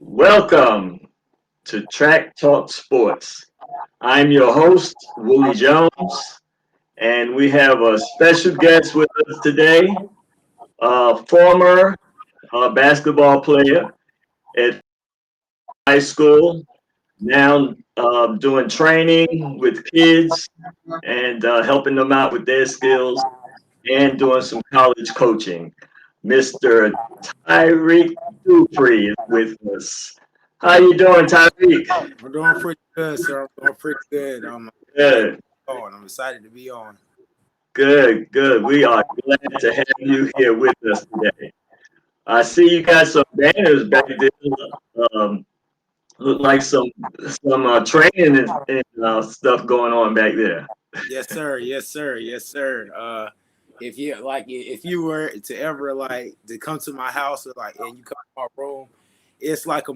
Welcome to Track Talk Sports. I'm your host, Willie Jones, and we have a special guest with us today, a former basketball player at high school, now doing training with kids and helping them out with their skills and doing some college coaching. Mr. Tyree Dupree is with us. How you doing, Tyreek? I'm doing pretty good, sir. I'm doing pretty good. Good, I'm excited to be on. good. We are glad to have you here with us today. I see you got some banners back there. Um, look like some training and stuff going on back there. Yes, sir. Yes, sir. Yes, sir. If you were to ever to come to my house or and you come to my room, it's like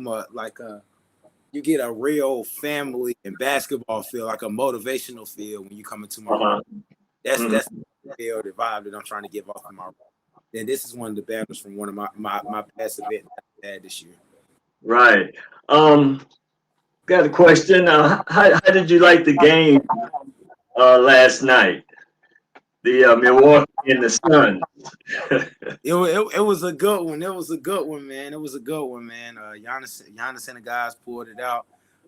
you get a real family and basketball feel, like a motivational feel when you come into my room. That's the feel, the vibe that I'm trying to give off in my room. And this is one of the banners from one of my past events I had this year. Right. Got a question. How did you like the game last night? The Milwaukee and the Suns. It was a good one. It was a good one, man. It was a good one, man. Giannis and the guys pulled it out.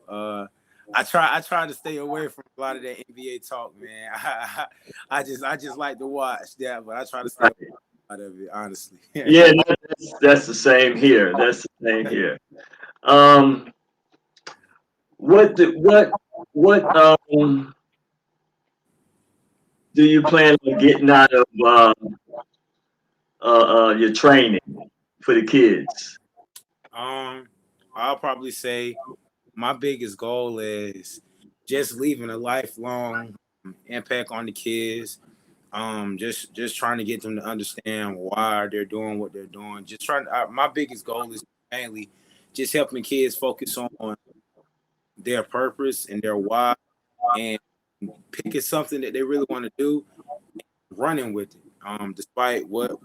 I try to stay away from a lot of that NBA talk, man. I just like to watch that, but I try to stay away out of it, honestly. Yeah, that's the same here. That's the same here. What do you plan on getting out of your training for the kids? I'll probably say my biggest goal is just leaving a lifelong impact on the kids. Just trying to get them to understand why they're doing what they're doing. My biggest goal is mainly just helping kids focus on their purpose and their why, and picking something that they really want to do, running with it. Despite what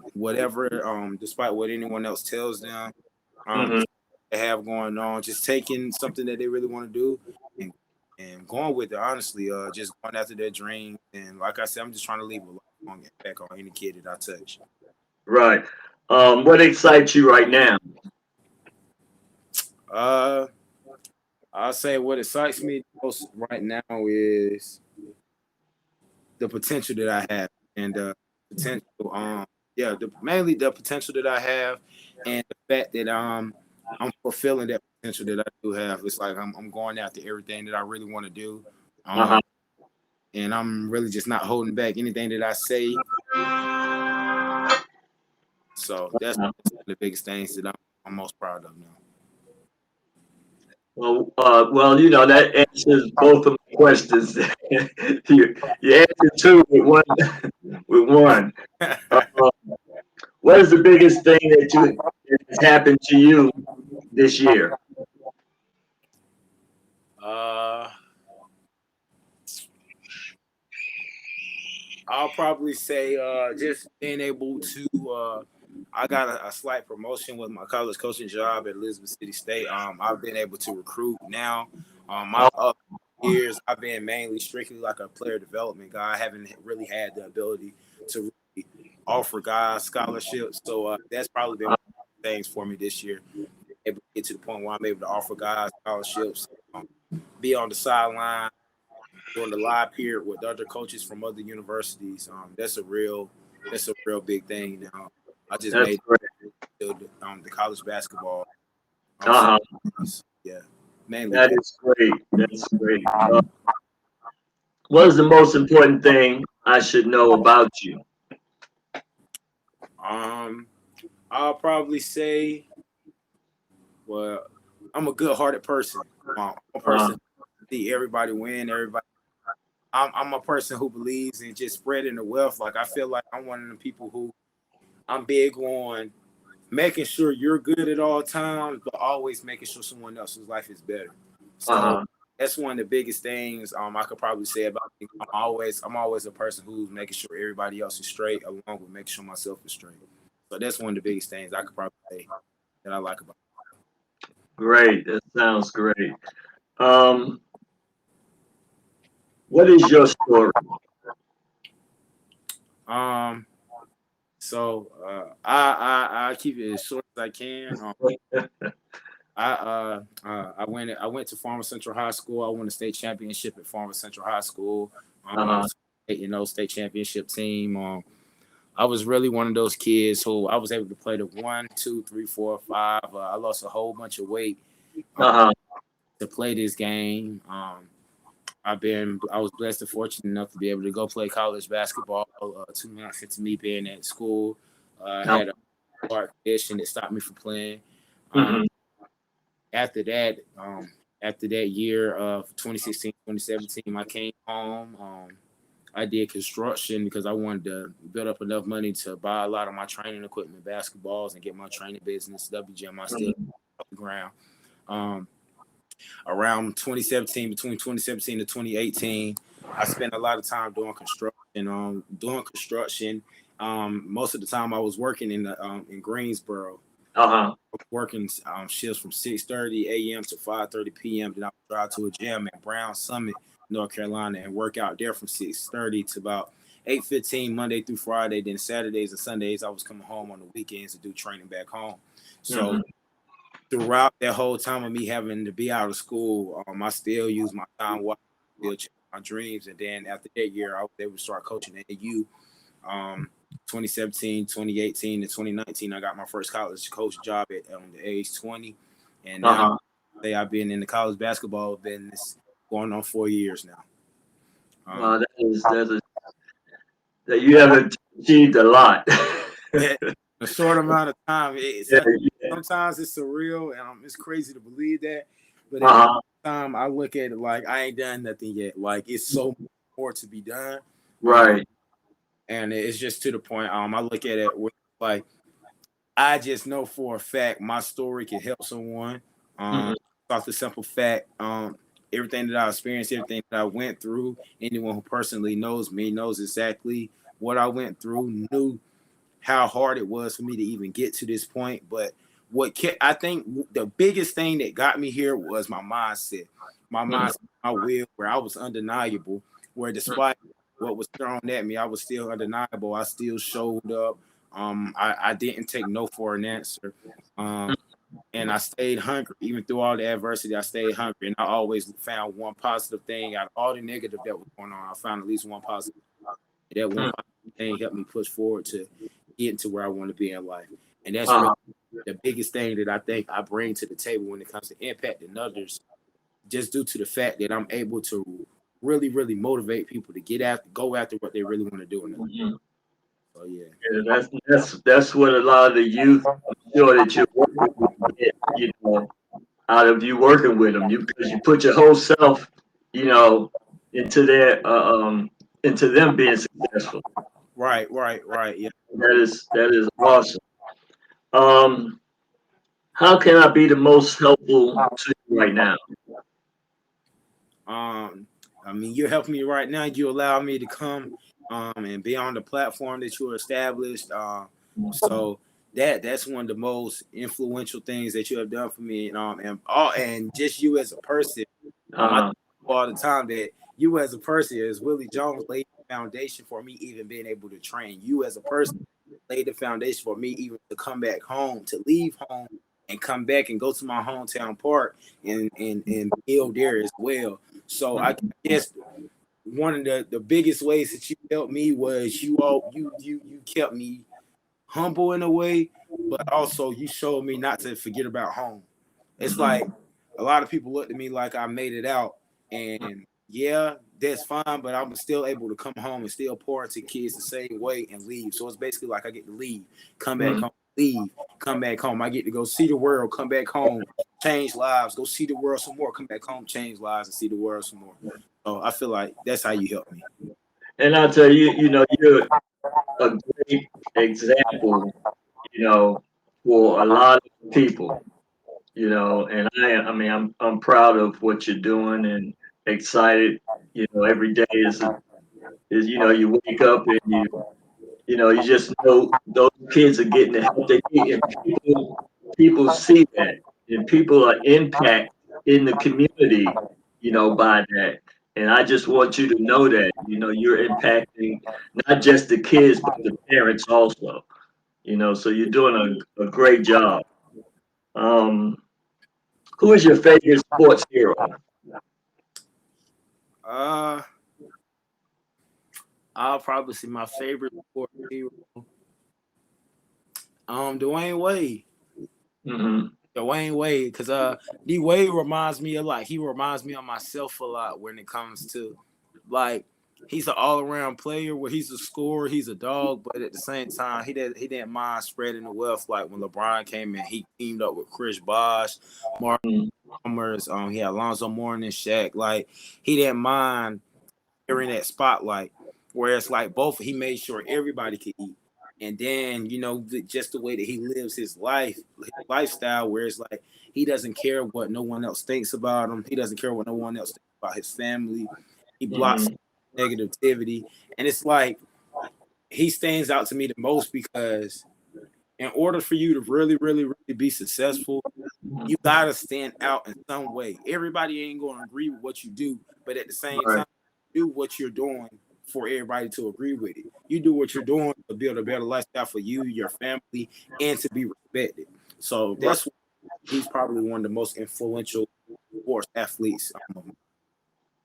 anyone else tells them, they have going on, just taking something that they really want to do and going with it. Honestly, just going after their dream. And like I said, I'm just trying to leave a lifelong impact on any kid that I touch. Right. What excites you right now? I'll say what excites me most right now is the potential that I have, and mainly the potential that I have, and the fact that I'm fulfilling that potential that I do have. It's like I'm going after everything that I really want to do, and I'm really just not holding back anything that I say. So that's the biggest things that I'm most proud of now. Well, that answers both of my questions. you answered two with one. With one. What is the biggest thing that has happened to you this year? I'll probably say just being able to. I got a slight promotion with my college coaching job at Elizabeth City State. I've been able to recruit now. My years, I've been mainly strictly like a player development guy. I haven't really had the ability to really offer guys scholarships. So that's probably been one of the things for me this year. Able to get to the point where I'm able to offer guys scholarships, be on the sideline during the live period with other coaches from other universities. That's a real big thing now. I just That's made great. the college basketball. Yeah, mainly That is great. That's great. What is the most important thing I should know about you? I'll probably say, well, I'm a good-hearted person. I'm a person who see everybody win. I'm a person who believes in just spreading the wealth. Like I feel like I'm one of the people who I'm big on making sure you're good at all times, but always making sure someone else's life is better. So Uh-huh. that's one of the biggest things I could probably say about me. I'm always a person who's making sure everybody else is straight, along with making sure myself is straight. So that's one of the biggest things I could probably say that I like about. Great. That sounds great. Um, what is your story? Um, I keep it as short as I can. I went to Farmer Central High School. I won a state championship at Farmer Central High School. I Uh-huh. was state championship team. I was really one of those kids who I was able to play the 1, 2, 3, 4, 5. I lost a whole bunch of weight um, Uh-huh. to play this game. I was blessed and fortunate enough to be able to go play college basketball. 2 months into me being at school, I had a heart condition that stopped me from playing. Um, Mm-hmm. after that, after that year of 2016, 2017, I came home. I did construction because I wanted to build up enough money to buy a lot of my training equipment, basketballs, and get my training business, WGM. I still off the ground. Um, Around 2017, between 2017 to 2018, I spent a lot of time doing construction. Most of the time I was working in Greensboro, Uh-huh. working shifts from 6:30 a.m. to 5:30 p.m. Then I would drive to a gym at Brown Summit, North Carolina, and work out there from 6:30 to about 8:15 Monday through Friday. Then Saturdays and Sundays I was coming home on the weekends to do training back home. So Mm-hmm. throughout that whole time of me having to be out of school, I still use my time, still chase my dreams. And then after that year, I was able to start coaching at AU. 2017, 2018, and 2019, I got my first college coach job at the age 20. And now Uh-huh. I've been in the college basketball business going on 4 years now. Um, That you have achieved a lot. yeah, a short amount of time. Yeah, yeah. Sometimes it's surreal and it's crazy to believe that. But at the Uh-huh. same time, I look at it like I ain't done nothing yet. Like it's so much more to be done. Um, Right. and it's just to the point. I look at it with like I just know for a fact my story can help someone. Mm-hmm. Off the simple fact, everything that I experienced, everything that I went through, anyone who personally knows me knows exactly what I went through, knew how hard it was for me to even get to this point. But I think the biggest thing that got me here was my Mm-hmm. mindset, my will, where I was undeniable, where despite what was thrown at me, I was still undeniable. I still showed up. I didn't take no for an answer. Um, and I stayed hungry. Even through all the adversity, I stayed hungry. And I always found one positive thing out of all the negative that was going on. I found at least one positive. That one Mm-hmm. positive thing helped me push forward to getting to where I want to be in life. And that's really Uh-huh. the biggest thing that I think I bring to the table when it comes to impacting others, just due to the fact that I'm able to really, really motivate people to go after what they really want to do in their life. Mhm. So yeah. Yeah, that's what a lot of the youth, I'm sure that you're working with, get, out of you working with them. Because you put your whole self, you know, into into them being successful. Right. Yeah. That is awesome. Um, how can I be the most helpful to you right now? Um, I mean, you're helping me right now. You allow me to come and be on the platform that you established. So that's one of the most influential things that you have done for me. And just you as a person. I tell Uh-huh. people all the time that you as a person, as Willie Jones laid the foundation for me even being able to train. You as a person laid the foundation for me even to come back home, to leave home and come back and go to my hometown park and build there as well. So I guess one of the biggest ways that you helped me was you kept me humble in a way, but also you showed me not to forget about home. It's Mhm. like a lot of people looked at me like I made it out, and yeah, that's fine, but I'm still able to come home and still pour into kids the same way and leave. So it's basically like I get to leave, come back Mhm. home, leave, come back home. I get to go see the world, come back home, change lives, go see the world some more, come back home, change lives, and see the world some more. So I feel like that's how you help me. And I tell you, you're a great example, you know, for a lot of people, and I mean, I'm proud of what you're doing and excited. Every day is you wake up and you just know those kids are getting the help they need, and people see that, and people are impacted in the community, by that. And I just want you to know that, you're impacting not just the kids, but the parents also. So you're doing a great job. Um, who is your favorite sports hero? Uh, I'll probably say my favorite sport hero, Dwayne Wade. Hmm. Dwayne Wade, because D Wade reminds me a lot. He reminds me of myself a lot when it comes to like he's an all around player where he's a scorer, he's a dog, but at the same time he didn't mind spreading the wealth. Like when LeBron came in, he teamed up with Chris Bosh, Mark Summers, he had Alonzo Mourning, Shaq. Like he didn't mind in that spotlight. Whereas like both, he made sure everybody could eat. And then just the way that he lives his life, his lifestyle, where it's like he doesn't care what no one else thinks about him. He doesn't care what no one else thinks about his family. He blocks Hmm. negativity, and it's like he stands out to me the most because in order for you to really, really, really be successful, you gotta stand out in some way. Everybody ain't gonna agree with what you do, but at the same Right. time, do what you're doing for everybody to agree with it. You do what you're doing to build a better lifestyle for you, your family, and to be respected. So Right. that's why he's probably one of the most influential sports athletes.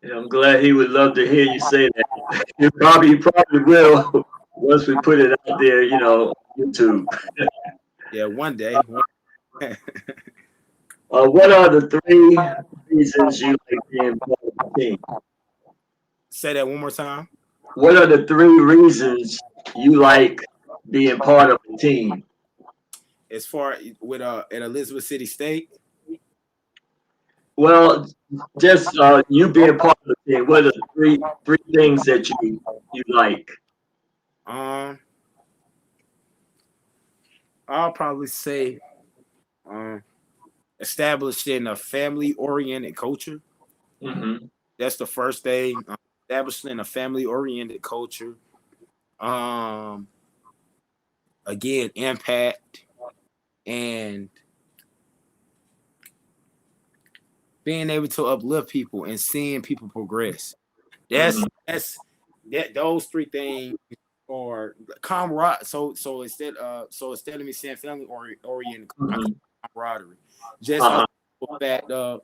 Yeah, I'm glad he would love to hear you say that. You probably will once we put it out there, on YouTube. Yeah, one day. What are the three reasons you like being part of the team? Say that one more time. What are the three reasons you like being part of the team? As far with at Elizabeth City State, Well, just you being part of the team. What are the three things that you like? um, I'll probably say um, establishing a family oriented culture. Hmm. That's the first thing. Establishing a family oriented culture. Um, Again, impact and being able to uplift people and seeing people progress. That's Hmm. that's that those three things are camaraderie. So instead of me saying family oriented, I call Hmm. it camaraderie. Just Uh-huh. the fact of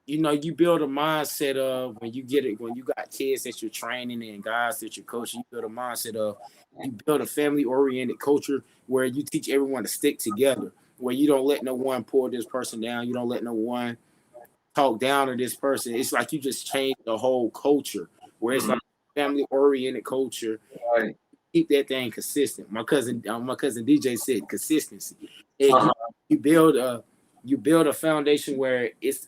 you build a mindset of when you got kids that you're training and guys that you're coaching, you build a mindset of you build a family oriented culture where you teach everyone to stick together, where you don't let no one pull this person down, you don't let no one talk down to this person. It's like you just change the whole culture where it's Hmm. like family oriented culture. Right. Keep that thing consistent. My cousin DJ said consistency. And you Uh-huh. you build a you build a foundation where it's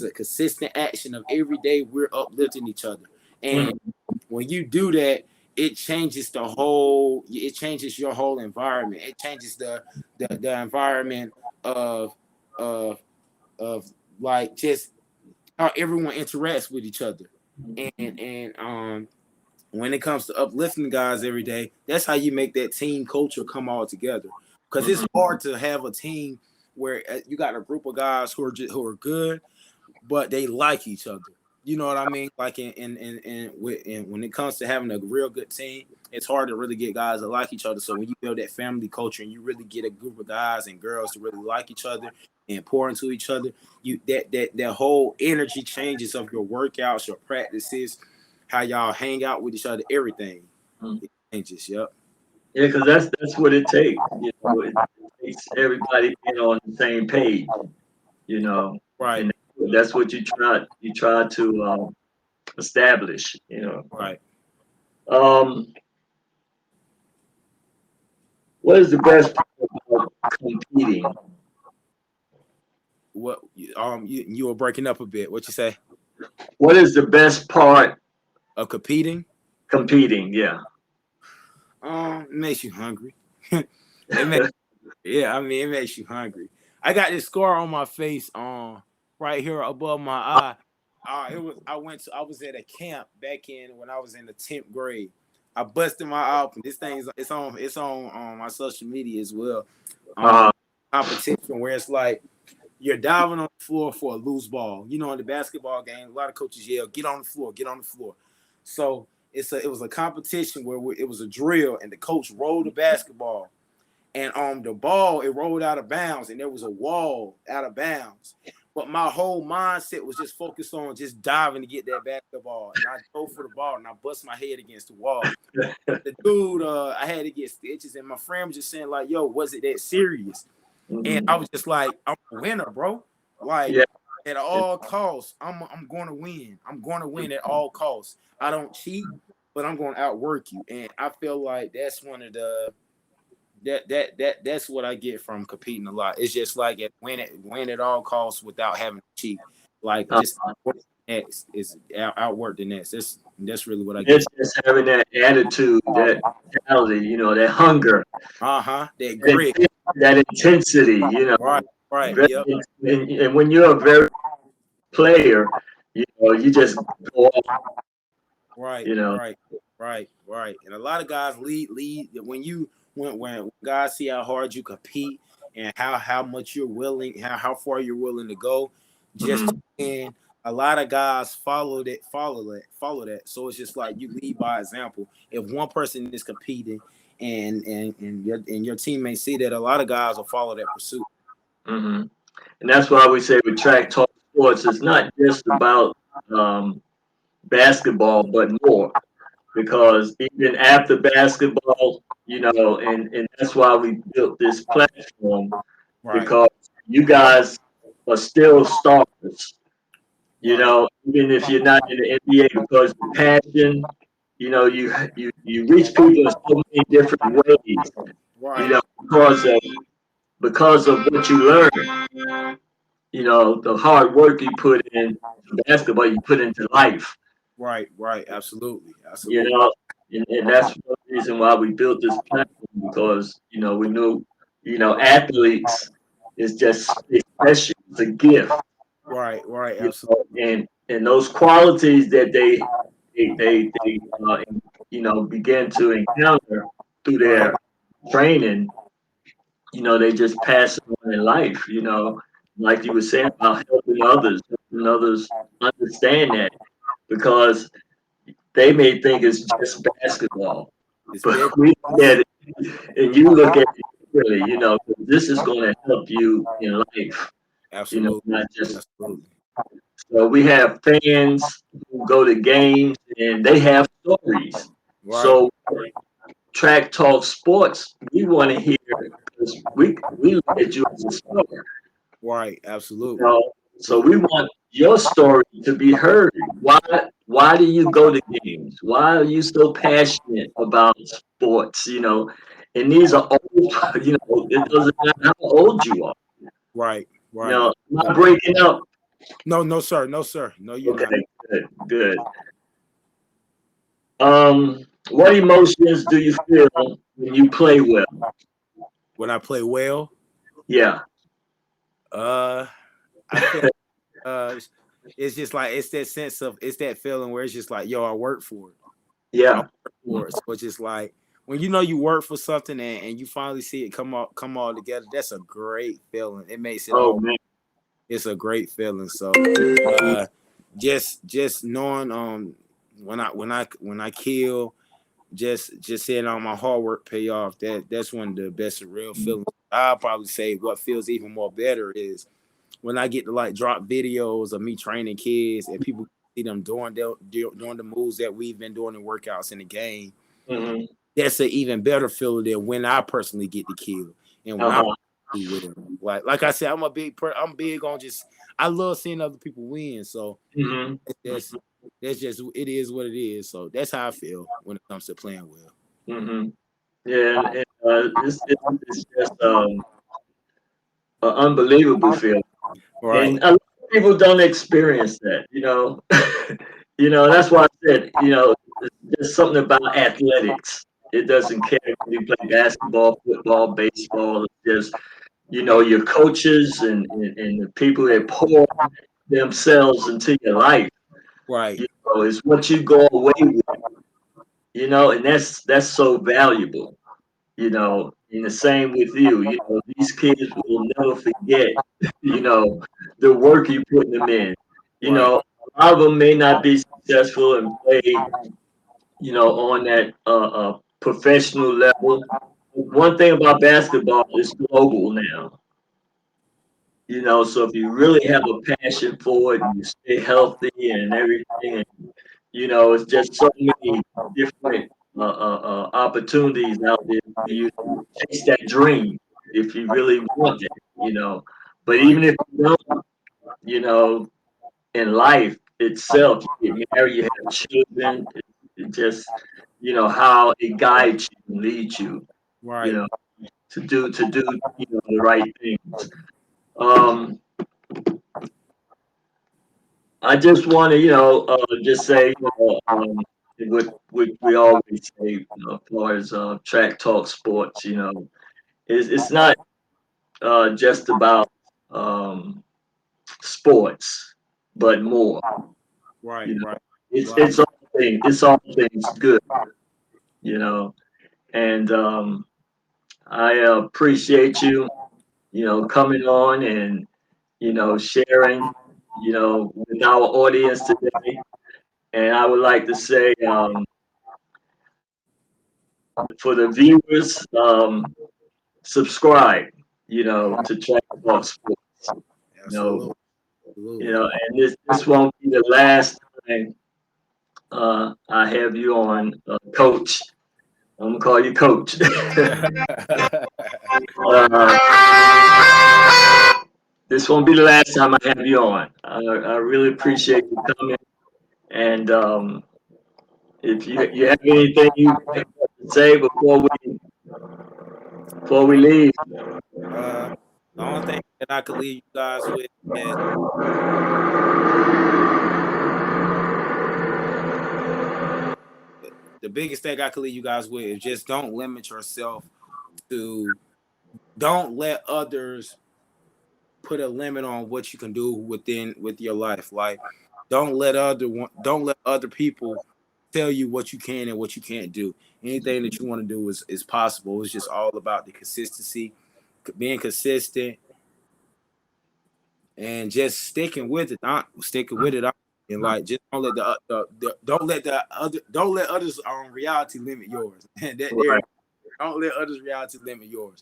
a consistent action of every day we're uplifting each other. And Hmm. when you do that, it changes your whole environment. It changes the environment of of of like just how everyone interacts with each other. And when it comes to uplifting guys every day, that's how you make that team culture come all together. Because it's Hmm. hard to have a team where you got a group of guys who are good, but they like each other. You know what I mean? Like when it comes to having a real good team, it's hard to really get guys that like each other. So when you build that family culture and you really get a group of guys and girls to really like each other and pour into each other, that whole energy changes of your workouts, your practices, how y'all hang out with each other, everything it changes. Yep. Yeah, because that's what it takes. It takes everybody being on the same page. You know, Right. and that's what you try to establish. Right. Um, what is the best part about competing? What you were breaking up a bit. What you say? What is the best part Of competing? competing? Yeah. It makes you hungry. it makes Yeah, I mean, it makes you hungry. I got this scar on my face, right here above my eye. I was at a camp back in when I was in the 10th grade. I busted my eye open. This thing is it's on my social media as well. Uh, Competition where it's like you're diving on the floor for a loose ball. You know, in the basketball game, a lot of coaches yell, "Get on the floor, get on the floor." So it was a competition where it was a drill, and the coach rolled the basketball, and the ball it rolled out of bounds, and there was a wall out of bounds. But my whole mindset was just focused on just diving to get that basketball, and I go for the ball, and I bust my head against the wall. The dude, I had to get stitches, and my friend was just saying like, "Yo, was it that serious?" And I mhm. was just like, "I'm a winner, bro. Like Yeah. at all costs, I'm going to win. I'm going to win at all costs. I don't cheat, but I'm going to outwork you." And I feel like that's one of the that's what I get from competing a lot. It's just like win at all costs without having to cheat. Like Uh, just next is outwork the next. That's really what I get it's from. just having that attitude, that mentality, that hunger, That that, grit. that intensity, Right, right. very, Yep. and when you're a very player, you just go off, Right, you know. right, right. And a lot of guys lead when guys see how hard you compete and how much you're willing, how far you're willing to go, just to Mhm. win. A lot of guys follow that. So it's just like you lead by example. If one person is competing and your teammates see that, a lot of guys will follow that pursuit. hmm And that's why we say with Track Talk Sports, it's not just about um, basketball, but more. Because even after basketball, and that's why we built this platform, Right, because you guys are still stars. right, Even if you're not in the NBA, because the passion, you reach people in so many different ways. right, Because of what you learn. The hard work you put in basketball, you put into life. right. Absolutely, You absolutely. know, and that's one reason why we built this platform, because we knew athletes is just it's special. It's a gift. Right, absolutely. And those qualities that they begin to encounter through Right, their training, they just pass it on in life. Like you were saying about helping others understand that, because they may think it's just basketball, it's but big. we look at it and you look at it really, this is going to help you in life, Absolutely, not just. absolutely. So we have fans who go to games and they have stories. Right, So Track Talk Sports, we want to hear, because we look at you as a star. right, absolutely. So we want your story to be heard. Why do you go to games? Why are you so passionate about sports? And these are old. It doesn't matter how old you are. Right, right. Am I breaking up? No, no, sir, no, sir. No, you're not. Okay, good, good. What emotions do you feel when you play well? When I play well, Yeah, uh, I feel it's just like it's that feeling where it's just like, yo, I work for it. I yeah. work for it. So it's just like when you know you work for something and you finally see it come all together. That's a great feeling. It makes it Oh all. man. It's a great feeling. So just knowing when I kill, just seeing all my hard work pay off, that's one of the best real feelings. I'll probably say what feels even more better is when I get to like drop videos of me training kids and people see them doing the moves that we've been doing in workouts in the game. Hmm. That's an even better feeling than when I personally get the kill and when I Uh-huh. do well. Like I said, I'm big on just I love seeing other people win. So Hmm. that's that's just it is what it is. So that's how I feel when it comes to playing well. Hmm. Yeah, it's just an unbelievable feeling. Right, And a lot of people don't experience that. That's why I said, there's something about athletics. It doesn't care if you play basketball, football, baseball. It's just, your coaches and the people that pour themselves into your life, Right, is what you go away with, and that's so valuable, and the same with you. These kids will never forget, you know, the work you put them in. right, A lot of them may not be successful and play, on that professional level. One thing about basketball is global now. So if you really have a passion for it and you stay healthy and everything, and it's just so many different opportunities out there for you to chase that dream if you really want it. But right, even if you don't, you know, in life itself, you get married, you have children. It just, how it guides you and leads you, you right. know, to do the right things. Um, I just want to, just say, what we always say, as far as track talk sports, it's not just about um, sports, but more. Right, You know, right. it's Well, it's all things good. You know, and I appreciate you, coming on and sharing, with our audience today. And I would like to say, for the viewers, subscribe, to Track Talk Sports. You know, absolutely, absolutely. and this won't be the last time I have you on, Coach. I'm gonna call you Coach. This won't be the last time I have you on. I really appreciate you coming. And if you have anything you have to say before we leave. uh, the only thing that I could leave you guys with is the biggest thing I could leave you guys with is just don't limit yourself to, don't let others put a limit on what you can do with your life. Like, don't let other people tell you what you can and what you can't do. Anything that you want to do is possible. It's just all about the consistency, being consistent, and just sticking with it. Not sticking with it, and like just don't let don't let others reality limit yours. And that there, Right. don't let others reality limit yours.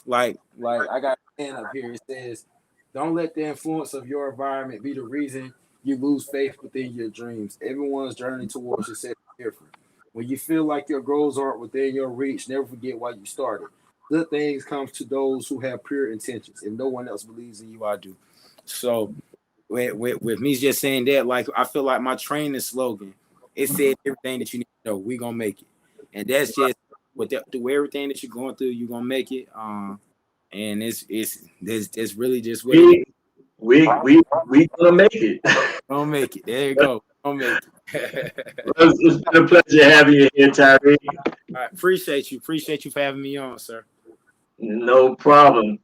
Like I got a stand up here. It says, "Don't let the influence of your environment be the reason you lose faith within your dreams. Everyone's journey towards success is different. When you feel like your goals aren't within your reach, never forget why you started. Good things come to those who have pure intentions. If no one else believes in you, I do." So with me just saying that, like I feel like my training slogan, it said everything that you need to know. We gonna make it, and that's just with that, through everything that you're going through, you gonna make it. And it's really just what it is. We we gonna make it. Gonna make it. There you go. Gonna make it. It's been a pleasure having you here, Tyree. All right, appreciate you. Appreciate you for having me on, sir. No problem.